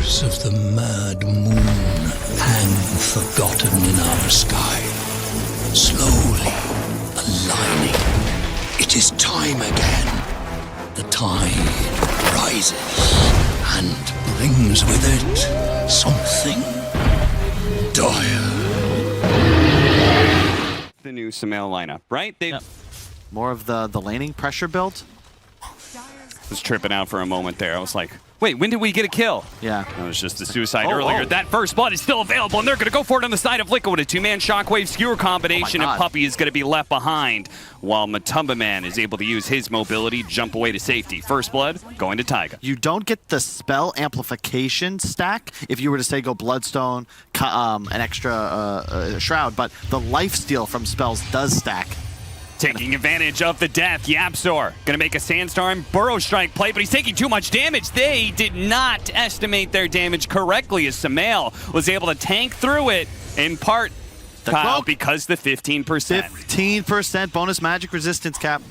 shadows of the mad moon hang forgotten in our sky, slowly aligning. It is time again. The tide rises and brings with it something dire. The new Sumail lineup, right? They More of the laning pressure build. was tripping out for a moment there. I was like, wait, when did we get a kill? Yeah. That was just a suicide earlier. That first blood is still available, and they're going to go for it on the side of Liquid. A two-man Shockwave Skewer combination, and Puppey is going to be left behind, while Matumba Man is able to use his mobility, jump away to safety. First blood going to Taiga. You don't get the spell amplification stack if you were to say go Bloodstone, an extra Shroud, but the lifesteal from spells does stack. Taking advantage of the death, Yapzor gonna make a Sandstorm Burrow Strike play, but he's taking too much damage. They did not estimate their damage correctly as Sumail was able to tank through it in part, Kyle, because the 15%. 15% bonus magic resistance cap.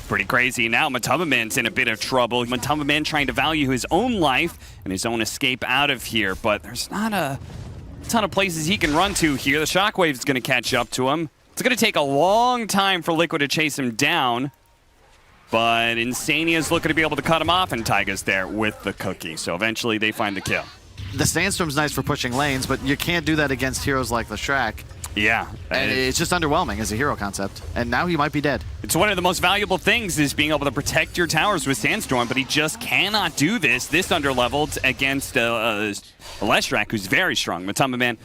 Pretty crazy. Now Matumba Man's in a bit of trouble. Matumba Man trying to value his own life and his own escape out of here, but there's not a ton of places he can run to here. The Shockwave's gonna catch up to him. It's going to take a long time for Liquid to chase him down, but Insania's looking to be able to cut him off, and Taiga's there with the cookie. So eventually they find the kill. The Sandstorm's nice for pushing lanes, but you can't do that against heroes like the Shrek. Yeah. And it's just underwhelming as a hero concept. And now he might be dead. It's one of the most valuable things is being able to protect your towers with Sandstorm, but he just cannot do this underleveled against Leshrac, who's very strong. Matumba Man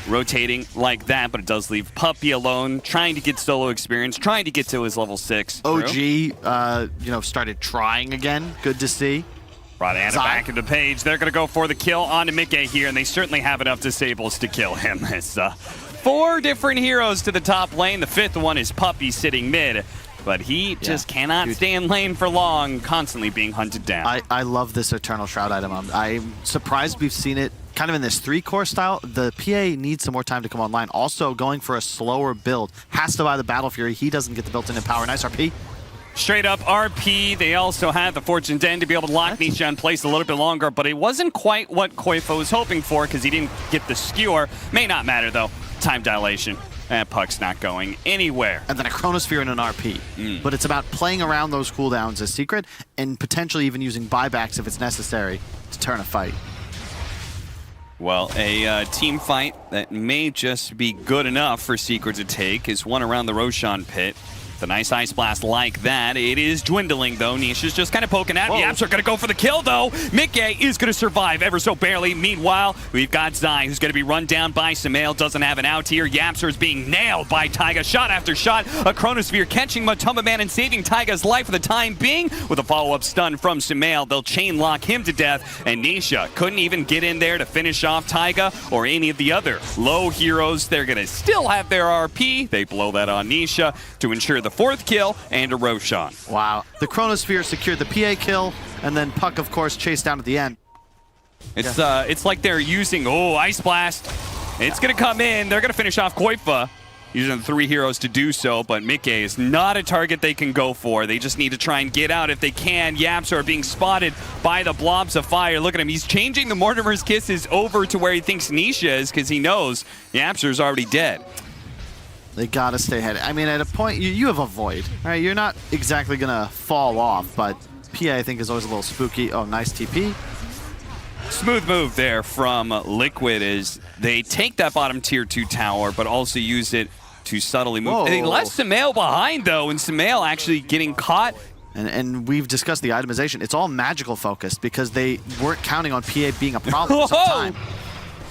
rotating like that, but it does leave Puppey alone, trying to get solo experience, trying to get to his level 6. OG, started trying again. Good to see. Brought Ana back into Page. They're going to go for the kill onto Mickey here, and they certainly have enough disables to kill him. It's 4 different heroes to the top lane. The 5th one is Puppey sitting mid, but he just cannot stay in lane for long, constantly being hunted down. I love this Eternal Shroud item. I'm surprised we've seen it kind of in this 3-core style. The PA needs some more time to come online. Also going for a slower build. Has to buy the Battle Fury. He doesn't get the built-in power. Nice RP. Straight up RP. They also had the Fortune's End to be able to lock Nisha in place a little bit longer, but it wasn't quite what Koifa was hoping for because he didn't get the skewer. May not matter though. Time dilation. And Puck's not going anywhere. And then a Chronosphere and an RP. But it's about playing around those cooldowns as Secret and potentially even using buybacks if it's necessary to turn a fight. Well, a team fight that may just be good enough for Secret to take is one around the Roshan pit. The nice Ice Blast like that. It is dwindling, though. Nisha's just kind of poking at him. Yaps are going to go for the kill, though. Mickey is going to survive ever so barely. Meanwhile, we've got Zai, who's going to be run down by Sumail. Doesn't have an out here. Yapster is being nailed by Taiga. Shot after shot. A Chronosphere catching Matumba Man and saving Taiga's life for the time being. With a follow-up stun from Sumail, they'll chain lock him to death. And Nisha couldn't even get in there to finish off Taiga or any of the other low heroes. They're going to still have their RP. They blow that on Nisha to ensure the 4th kill and a Roshan. Wow. The Chronosphere secured the PA kill, and then Puck, of course, chased down at the end. It's like they're using, Ice Blast. It's going to come in. They're going to finish off Koifa, using the 3 heroes to do so, but Mickey is not a target they can go for. They just need to try and get out if they can. Yaps are being spotted by the blobs of fire. Look at him. He's changing the Mortimer's Kisses over to where he thinks Nisha is because he knows Yapster's already dead. They gotta stay ahead. I mean, at a point, you have a void. All right, you're not exactly gonna fall off, but PA, I think, is always a little spooky. Oh, nice TP. Smooth move there from Liquid as they take that bottom tier 2 tower, but also use it to subtly move. They left Sumail behind, though, and Sumail actually getting caught. And we've discussed the itemization. It's all magical focused because they weren't counting on PA being a problem for some time.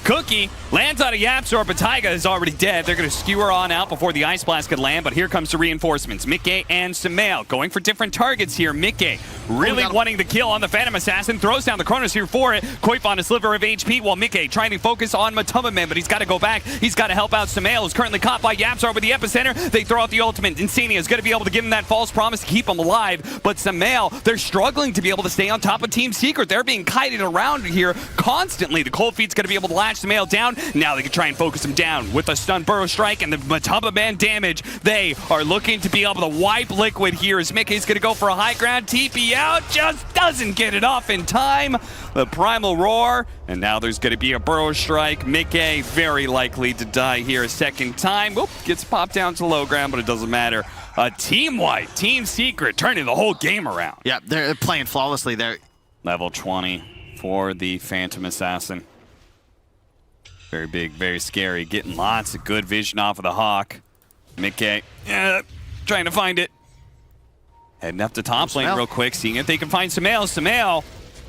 Cookie lands on a Yapzor, but Taiga is already dead. They're going to skewer on out before the Ice Blast could land, but here comes the reinforcements. Mickey and Sumail going for different targets here. Mickey really wanting the kill on the Phantom Assassin, throws down the Chronosphere for it. Koifa on a sliver of HP, while Mickey trying to focus on Matumba Man, but he's got to go back. He's got to help out Sumail, who's currently caught by Yapzor with the epicenter. They throw out the ultimate. Insania is going to be able to give him that false promise to keep him alive, but Sumail, they're struggling to be able to stay on top of Team Secret. They're being kited around here constantly. The Cold Feet's going to be able to latch catch Sumail down. Now they can try and focus him down with a stun burrow strike and the Matumba Man damage. They are looking to be able to wipe Liquid here as Mickey's going to go for a high ground. TP out, just doesn't get it off in time. The Primal Roar, and now there's going to be a burrow strike. Mickey very likely to die here a second time. Whoop, gets popped down to low ground, but it doesn't matter. A team wipe, Team Secret turning the whole game around. Yeah, they're playing flawlessly there. Level 20 for the Phantom Assassin. Very big, very scary. Getting lots of good vision off of the Hawk. Mickey, trying to find it. Heading up to top lane real quick, seeing if they can find Sumail. Sumail,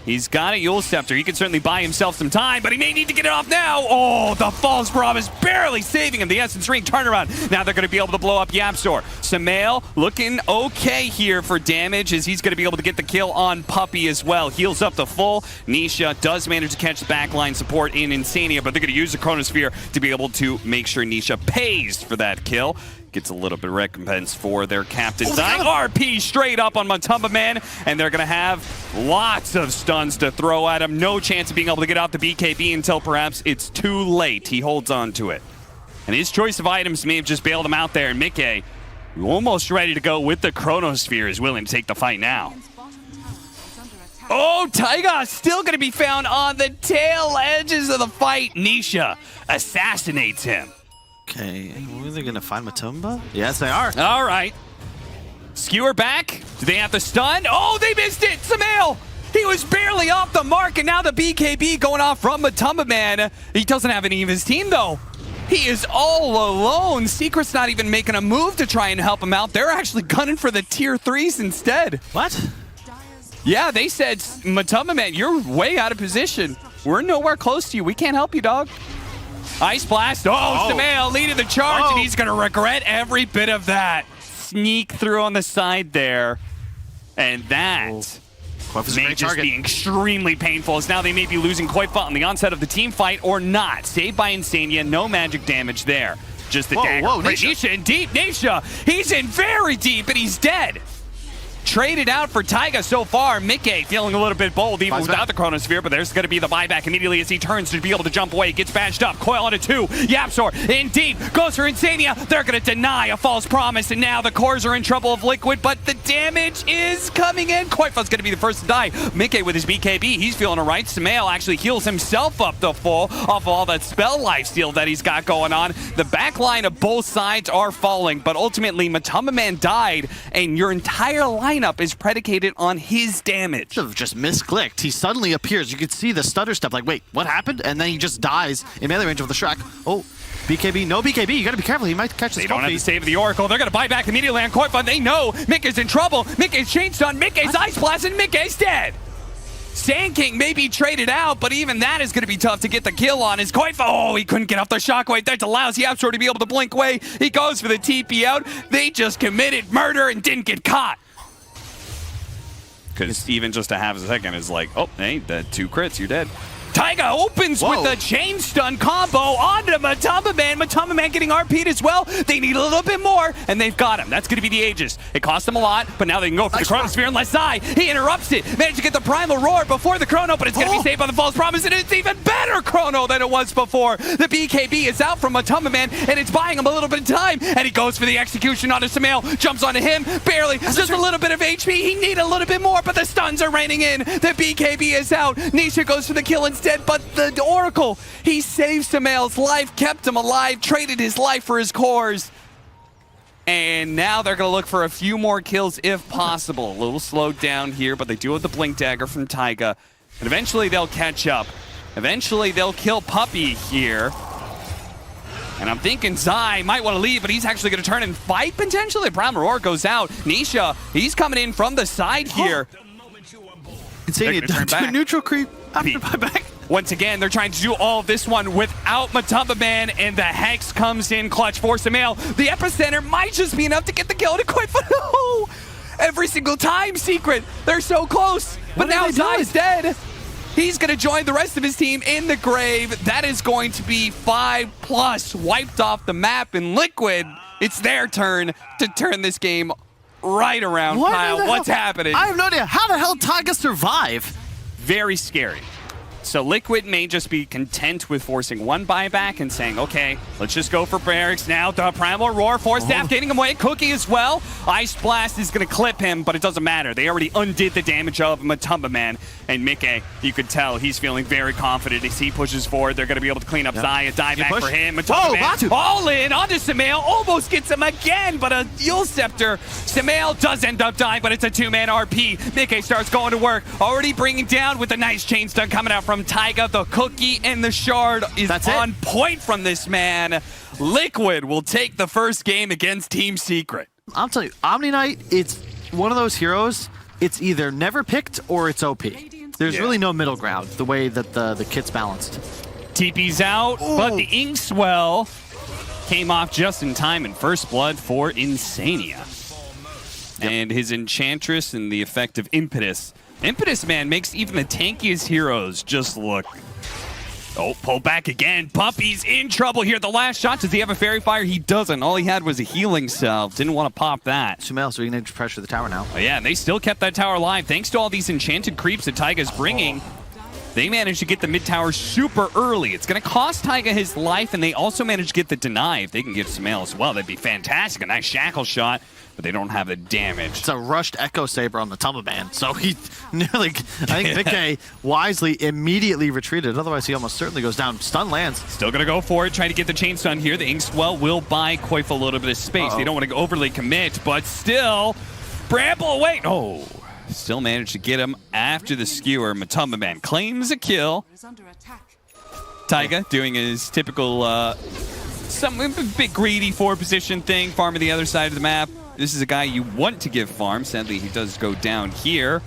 he's got a Yule Scepter. He can certainly buy himself some time, but he may need to get it off now. Oh, the false promise barely saving him. The Essence Ring turnaround. Now they're going to be able to blow up Yapzor. Sumail looking okay here for damage as he's going to be able to get the kill on Puppey as well. Heals up to full. Nisha does manage to catch the backline support in Insania, but they're going to use the Chronosphere to be able to make sure Nisha pays for that kill. Gets a little bit of recompense for their captain. RP straight up on Matumba Man, and they're going to have lots of stuns to throw at him. No chance of being able to get out the BKB until perhaps it's too late. He holds on to it. And his choice of items may have just bailed him out there. And Mickey, almost ready to go with the Chronosphere, is willing to take the fight now. Oh, Taiga still going to be found on the tail edges of the fight. Nisha assassinates him. Okay, are they going to find Matumba? Yes, they are. All right. Skewer back. Do they have the stun? Oh, they missed it. Sumail. He was barely off the mark, and now the BKB going off from Matumba Man. He doesn't have any of his team, though. He is all alone. Secret's not even making a move to try and help him out. They're actually gunning for the tier 3s instead. What? Yeah, they said, Matumba Man, you're way out of position. We're nowhere close to you. We can't help you, dog. Ice Blast. Oh, Sumail leading the charge, and he's going to regret every bit of that. Sneak through on the side there. And that may just be extremely painful, as now they may be losing Koifa on the onset of the team fight or not. Saved by Insania, no magic damage there. Just the dagger. Nisha in deep. Nisha, he's in very deep, and he's dead. Traded out for Taiga so far. Mickey feeling a little bit bold even without the Chronosphere, but there's going to be the buyback immediately as he turns to be able to jump away. Gets badged up. Coil onto 2. Yapzor in deep. Goes for Insania. They're going to deny a false promise, and now the cores are in trouble of Liquid, but the damage is coming in. Koifa's going to be the first to die. Mickey with his BKB. He's feeling all right. Sumail actually heals himself up to full off of all that spell lifesteal that he's got going on. The back line of both sides are falling, but ultimately Matumba Man died, and your entire lineup is predicated on his damage. Should have just misclicked. He suddenly appears. You could see the stutter step, like, wait, what happened? And then he just dies in melee range of the Shrek. Oh, BKB, no BKB. You got to be careful. He might catch the They don't have the save of the Oracle. They're going to buy back immediately on Koifa. They know Mickey's in trouble. Mickey's chain stun. Mickey's Ice Blast, and Mickey's dead. Sand King may be traded out, but even that is going to be tough to get the kill on. His Koifa, oh, he couldn't get off the shockwave. That allows Yapzor to be able to blink away. He goes for the TP out. They just committed murder and didn't get caught. Because even just a half a second is like, oh, hey, the 2 crits, you're dead. Taiga opens with the chain stun combo onto Matumba Man. Matumba Man getting RP'd as well. They need a little bit more, and they've got him. That's going to be the Aegis. It cost them a lot, but now they can go for the Chronosphere unless he interrupts it. Managed to get the Primal Roar before the Chrono, but it's going to be saved by the False Promise, and it's even better Chrono than it was before. The BKB is out from Matumba Man, and it's buying him a little bit of time, and he goes for the execution onto Sumail. Jumps onto him, barely. Just a little bit of HP. He needed a little bit more, but the stuns are raining in. The BKB is out. Nisha goes for the kill instead. But the Oracle, he saved Sumail's life, kept him alive, traded his life for his cores. And now they're going to look for a few more kills if possible. A little slowed down here, but they do have the Blink Dagger from Taiga. And eventually they'll catch up. Eventually they'll kill Puppey here. And I'm thinking Zai might want to leave, but he's actually going to turn and fight potentially. Primal Roar goes out. Nisha, he's coming in from the side here. Insania to neutral creep after buyback. Once again, they're trying to do all of this one without Matumba Man, and the Hex comes in clutch for Sumail. The Epicenter might just be enough to get the kill to Koifa. No! Every single time, Secret. They're so close. But now Zai's dead. He's going to join the rest of his team in the grave. That is going to be 5+ wiped off the map in Liquid. It's their turn to turn this game right around. Kyle, what's happening? I have no idea. How the hell Taiga survive? Very scary. So Liquid may just be content with forcing one buyback and saying, okay, let's just go for barracks now. The Primal Roar, Force Staff getting him away. Cookie as well. Ice Blast is going to clip him, but it doesn't matter. They already undid the damage of Matumba Man. And Mickey, you could tell he's feeling very confident as he pushes forward. They're going to be able to clean up Zaya. Dive back for him. Matumba Man all in onto Samael. Almost gets him again, but a Yule Scepter. Samael does end up dying, but it's a two-man RP. Mickey starts going to work. Already bringing down with a nice chain stun coming out from Taiga. The Cookie and the Shard is on point from this man. Liquid will take the first game against Team Secret. I'm telling you, Omni Knight, it's one of those heroes, it's either never picked or it's OP. There's really no middle ground, the way that the kit's balanced. TP's out, but the Inkswell came off just in time in first blood for Insania. And his Enchantress and the effect of Impetus. Impetus, man, makes even the tankiest heroes just look... Oh, pull back again. Puppy's in trouble here. The last shot, does he have a Fairy Fire? He doesn't. All he had was a healing salve. Didn't want to pop that. Sumail, so we can pressure the tower now. Oh, yeah, and they still kept that tower alive. Thanks to all these enchanted creeps that Taiga's bringing, they managed to get the mid tower super early. It's going to cost Taiga his life, and they also managed to get the deny. If they can get Sumail as well, that'd be fantastic. A nice shackle shot, but they don't have the damage. It's a rushed Echo Saber on the Tumba Man, so he nearly, I think Mickey wisely immediately retreated. Otherwise, he almost certainly goes down. Stun lands. Still going to go for it, trying to get the chain stun here. The Inkswell will buy Koifa a little bit of space. They don't want to overly commit, but still, Bramble away. Oh, still managed to get him after the skewer. Matumba Man claims a kill. Taiga doing his typical, some bit greedy 4-position thing, farming the other side of the map. This is a guy you want to give farm. Sadly, he does go down here.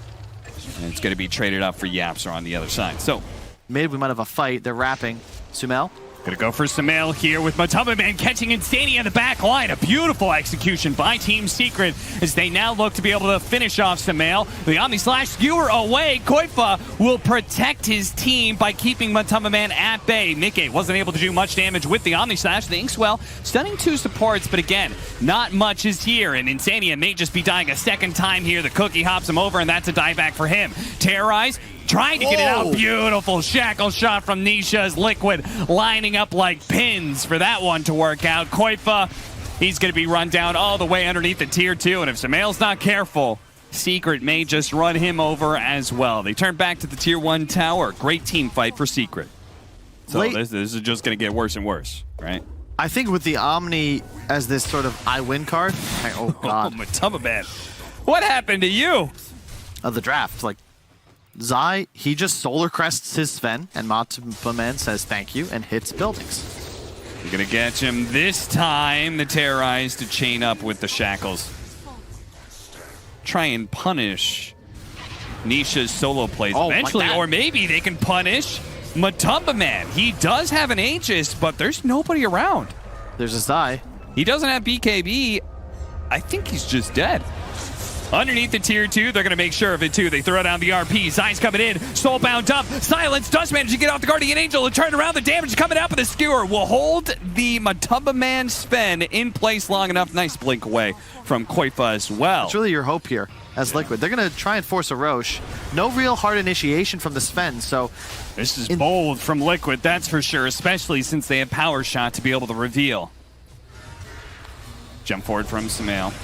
And it's going to be traded up for Yapser on the other side. So, mid, we might have a fight. They're wrapping. Sumail. Gonna go for Sumail here with Matumba Man catching Insania in the back line. A beautiful execution by Team Secret as they now look to be able to finish off Sumail. The Omni Slash skewer away. Koifa will protect his team by keeping Matumba Man at bay. Mickey wasn't able to do much damage with the Omni Slash. The Inkswell stunning 2 supports, but again, not much is here. And Insania may just be dying a second time here. The Cookie hops him over, and that's a dieback for him. Terrorize. Trying to get it out. Beautiful shackle shot from Nisha's Liquid, lining up like pins for that one to work out. Koifa, he's going to be run down all the way underneath the tier 2, and if Sumail's not careful, Secret may just run him over as well. They turn back to the tier 1 tower. Great team fight for Secret. So this is just going to get worse and worse, right? I think with the Omni as this sort of I win card. Oh, God. Matumba Man. What happened to you? Of the draft, like, Zai, he just solar crests his Sven, and Matumba Man says thank you and hits buildings. You're going to catch him this time. The Terrorize to chain up with the shackles. Try and punish Nisha's solo plays eventually, like, or maybe they can punish Matumba Man. He does have an Aegis, but there's nobody around. There's a Zai. He doesn't have BKB. I think he's just dead. Underneath the tier 2, they're going to make sure of it too. They throw down the RP. Zai's coming in. Soulbound up. Silence does manage to get off the Guardian Angel and turn around. The damage coming out, but the skewer will hold the Matumba Man Sven in place long enough. Nice blink away from Koifa as well. It's really your hope here as Liquid. They're going to try and force a Roche. No real hard initiation from the Sven, so... This is bold from Liquid, that's for sure, especially since they have Power Shot to be able to reveal. Jump forward from Sumail.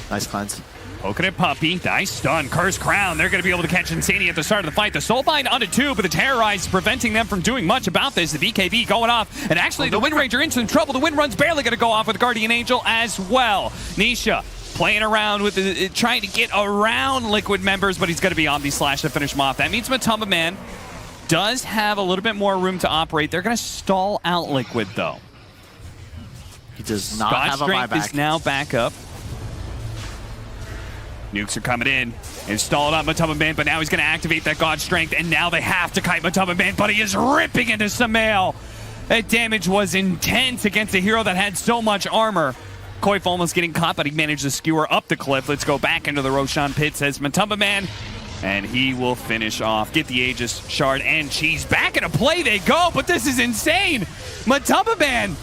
Nice cleanse. Poking at Puppy. Nice stun. Curse Crown. They're going to be able to catch Insania at the start of the fight. The Soulbind onto 2, but the Terrorize is preventing them from doing much about this. The BKB going off. And actually, the Wind Ranger in some trouble. The Wind Run's barely going to go off with Guardian Angel as well. Nisha playing around with trying to get around Liquid members, but he's going to be Omni Slash to finish him off. That means Matumba Man does have a little bit more room to operate. They're going to stall out Liquid, though. He does not have a buyback. Strength is now back up. Nukes are coming in. Installed on Matumba Man, but now he's going to activate that God Strength, and now they have to kite Matumba Man, but he is ripping into Sumail. That damage was intense against a hero that had so much armor. Koif almost getting caught, but he managed to skewer up the cliff. Let's go back into the Roshan pit, says Matumba Man, and he will finish off. Get the Aegis, Shard, and Cheese. Back into play they go, but this is insane. Matumba Man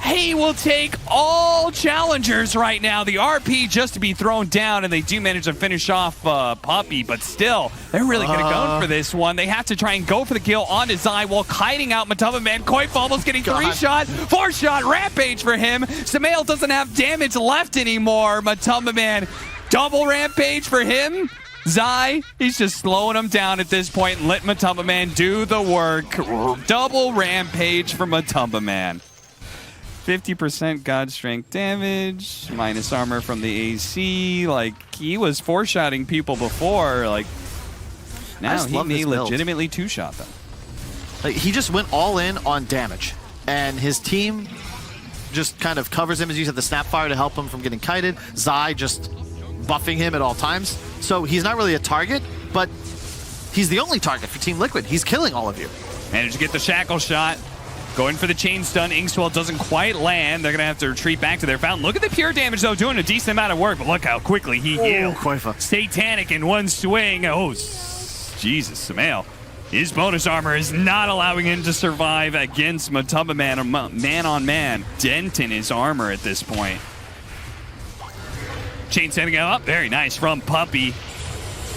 He will take all challengers right now. The RP just to be thrown down, and they do manage to finish off Puppey, but still, they're really going to go for this one. They have to try and go for the kill onto Zai while kiting out Matumba Man. Koifa almost getting 3-shot, 4-shot, rampage for him. Samael doesn't have damage left anymore. Matumba Man, double rampage for him. Zai, he's just slowing him down at this point and let Matumba Man do the work. Double rampage for Matumba Man. 50% God Strength damage, minus armor from the AC. Like, he was 4-shotting people before. Like, now he may legitimately 2-shot them. Like, he just went all in on damage, and his team just kind of covers him, as you said, the Snapfire to help him from getting kited. Zai just buffing him at all times. So he's not really a target, but he's the only target for Team Liquid. He's killing all of you. Managed to get the shackle shot. Going for the chain stun. Inkswell doesn't quite land. They're going to have to retreat back to their fountain. Look at the pure damage, though, doing a decent amount of work. But look how quickly he healed. Koifa. Satanic in one swing. Oh, Jesus, Samael. His bonus armor is not allowing him to survive against Matumba Man, man-on-man. Dent in his armor at this point. Chain setting up. Very nice from Puppey.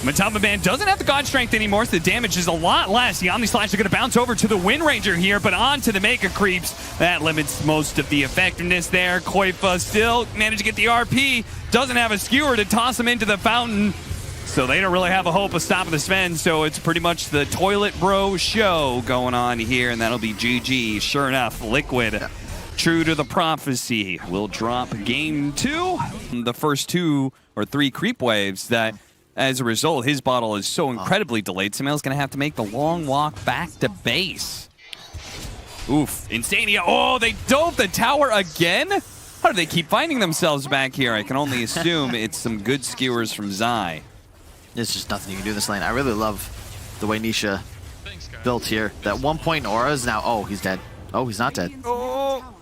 Matumba Man doesn't have the God Strength anymore, so the damage is a lot less. The Omni Slash are going to bounce over to the Wind Ranger here, but on to the Mega Creeps. That limits most of the effectiveness there. Koifa still managed to get the RP. Doesn't have a skewer to toss him into the fountain, so they don't really have a hope of stopping the Sven, so it's pretty much the Toilet Bro show going on here, and that'll be GG. Sure enough, Liquid, true to the prophecy, will drop game 2. The first 2 or 3 creep waves that, as a result, his bottle is so incredibly delayed, Samael's going to have to make the long walk back to base. Oof. Insania. Oh, they dove the tower again? How do they keep finding themselves back here? I can only assume it's some good skewers from Zai. There's just nothing you can do in this lane. I really love the way Nisha built here. That 1-point aura is now... Oh, he's dead. Oh, he's not dead. Oh.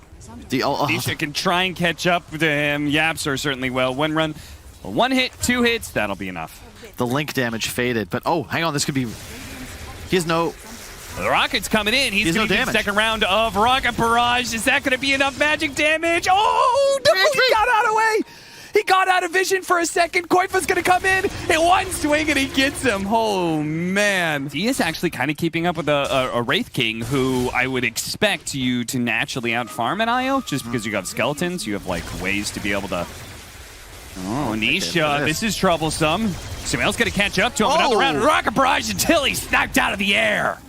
Nisha can try and catch up to him. Yapsor certainly will. One run. 1 hit, 2 hits, that'll be enough. The link damage faded, but oh, hang on, this could be... He has no... The Rocket's coming in. He's going to get the second round of Rocket Barrage. Is that going to be enough magic damage? Oh, he got out of the way. He got out of vision for a second. Koifa's going to come in. In one swing, and he gets him. Oh, man. He is actually kind of keeping up with a Wraith King, who I would expect you to naturally out-farm an IO, just because you have skeletons. You have, like, ways to be able to... Oh, Nisha, this is troublesome. Samael's going to catch up to him. Another round of Rocket Barrage until he's knocked out of the air.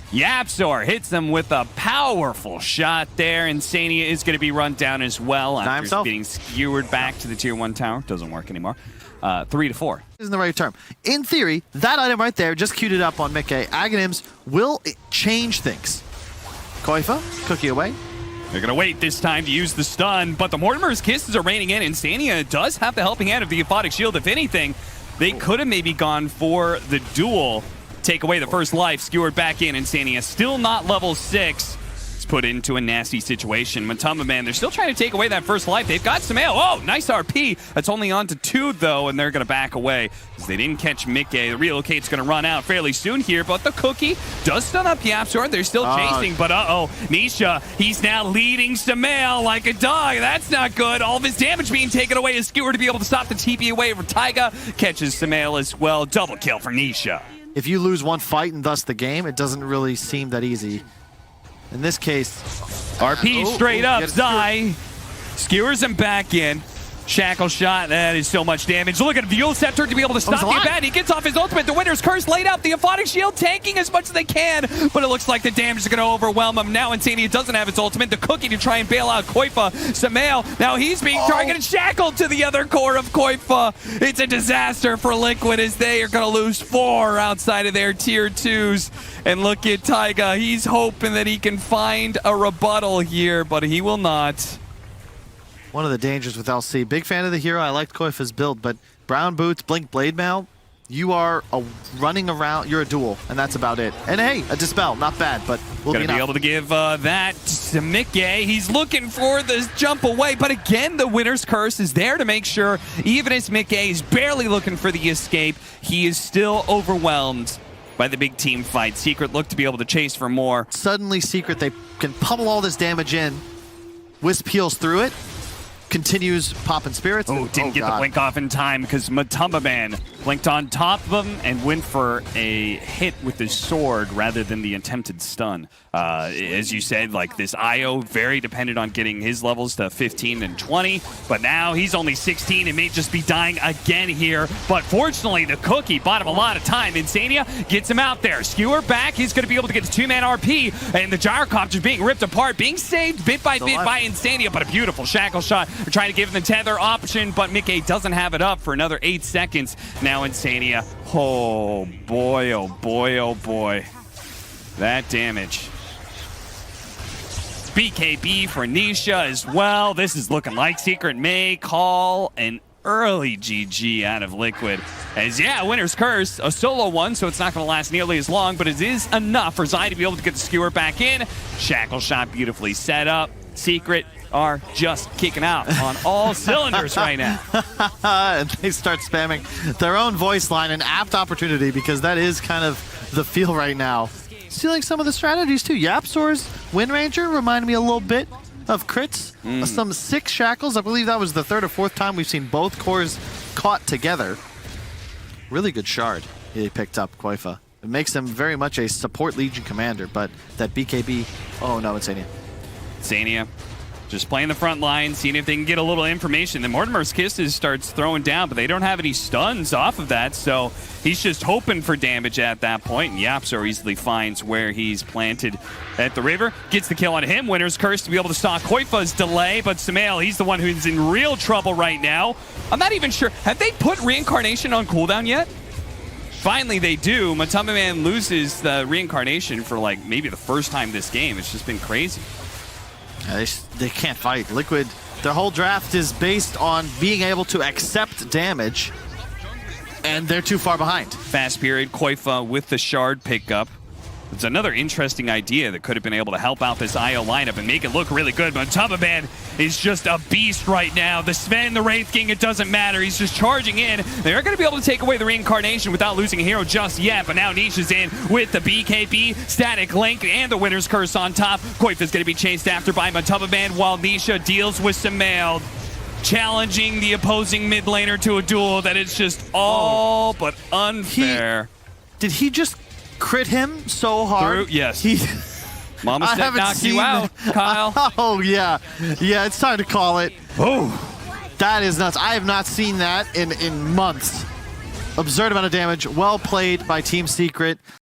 Yapsor hits him with a powerful shot there. Insania is going to be run down as well after being skewered back to the Tier 1 tower. Doesn't work anymore. 3-4. Isn't the right term. In theory, that item right there, just queued it up on Mickey. Aghanims will change things. Koifa, cookie away. They're going to wait this time to use the stun, but the Mortimer's Kisses are raining in. Insania does have the helping hand of the Aphotic Shield. If anything, they could have maybe gone for the duel. Take away the first life, skewered back in. Insania still not level 6. It's put into a nasty situation. Matumba Man, they're still trying to take away that first life. They've got Samael. Oh, nice RP. That's only on to 2, though, and they're going to back away because they didn't catch Mickey. The Relocate's going to run out fairly soon here, but the Cookie does stun up Yapsor. They're still chasing, but Nisha, he's now leading Samael like a dog. That's not good. All of his damage being taken away. His skewer to be able to stop the TP away from Taiga. Catches Samael as well. Double kill for Nisha. If you lose one fight and thus the game, it doesn't really seem that easy. In this case... RP straight up, Zai. Skewers him back in. Shackle shot, that is so much damage. Look at Vule Scepter to be able to stop the event. He gets off his ultimate. The Winter's Curse laid out. The Aphotic Shield tanking as much as they can, but it looks like the damage is going to overwhelm him. Now Insania doesn't have its ultimate. The Cookie to try and bail out Koifa. Samael, now he's being targeted, shackled to the other core of Koifa. It's a disaster for Liquid as they are going to lose 4 outside of their Tier 2s. And look at Taiga. He's hoping that he can find a rebuttal here, but he will not. One of the dangers with LC. Big fan of the hero. I liked Koifa's build, but Brown Boots, Blink Blade Mail, you are running around. You're a duel, and that's about it. And hey, a Dispel. Not bad, but will be able to give that to Mickey. He's looking for the jump away, but again, the Winter's Curse is there to make sure, even as Mickey is barely looking for the escape, he is still overwhelmed by the big team fight. Secret looked to be able to chase for more. Suddenly, Secret, they can pummel all this damage in. Wisp peels through it. Continues popping spirits. Oh, didn't get the blink off in time because Matumbaman blinked on top of him and went for a hit with his sword rather than the attempted stun. As you said, like this IO very dependent on getting his levels to 15 and 20, but now he's only 16 and may just be dying again here. But fortunately, the cookie bought him a lot of time. Insania gets him out there. Skewer back. He's going to be able to get the 2-man RP, and the gyrocopter being ripped apart, being saved bit by bit by Insania, but a beautiful shackle shot. They're trying to give him the tether option, but Mickey doesn't have it up for another 8 seconds. Now Insania, oh boy, oh boy, oh boy. That damage. BKB for Nisha as well. This is looking like Secret may call an early GG out of Liquid. As yeah, Winner's Curse, a solo one, so it's not going to last nearly as long, but it is enough for Zai to be able to get the skewer back in. Shackle shot beautifully set up. Secret are just kicking out on all cylinders right now. And they start spamming their own voice line, an apt opportunity because that is kind of the feel right now. Stealing some of the strategies too. Yapsor's Wind Ranger reminded me a little bit of crits. Some 6 shackles. I believe that was the 3rd or 4th time we've seen both cores caught together. Really good shard he picked up, Koifa. It makes him very much a support Legion commander, but that BKB, oh no, Insania. Insania just playing the front line, seeing if they can get a little information. Then Mortimer's Kisses starts throwing down, but they don't have any stuns off of that, so he's just hoping for damage at that point. And Yapsor easily finds where he's planted at the river. Gets the kill on him. Winner's Curse to be able to stop Koifa's delay, but Sumail, he's the one who's in real trouble right now. I'm not even sure. Have they put Reincarnation on cooldown yet? Finally, they do. Matumbaman loses the Reincarnation for like maybe the first time this game. It's just been crazy. They can't fight. Liquid, their whole draft is based on being able to accept damage, and they're too far behind. Fast period, Koifa with the shard pickup. It's another interesting idea that could have been able to help out this IO lineup and make it look really good, but Matumbaman is just a beast right now. The Sven, the Wraith King, it doesn't matter. He's just charging in. They're going to be able to take away the Reincarnation without losing a hero just yet, but now Nisha's in with the BKB, Static Link, and the Winner's Curse on top. Koifa's going to be chased after by Matumbaman while Nisha deals with Sumail, challenging the opposing mid laner to a duel that is just all but unfair. Did he just crit him so hard? Yes. Mama said knock you out, Kyle. Oh, yeah. Yeah, it's time to call it. Oh, that is nuts. I have not seen that in months. Absurd amount of damage. Well played by Team Secret.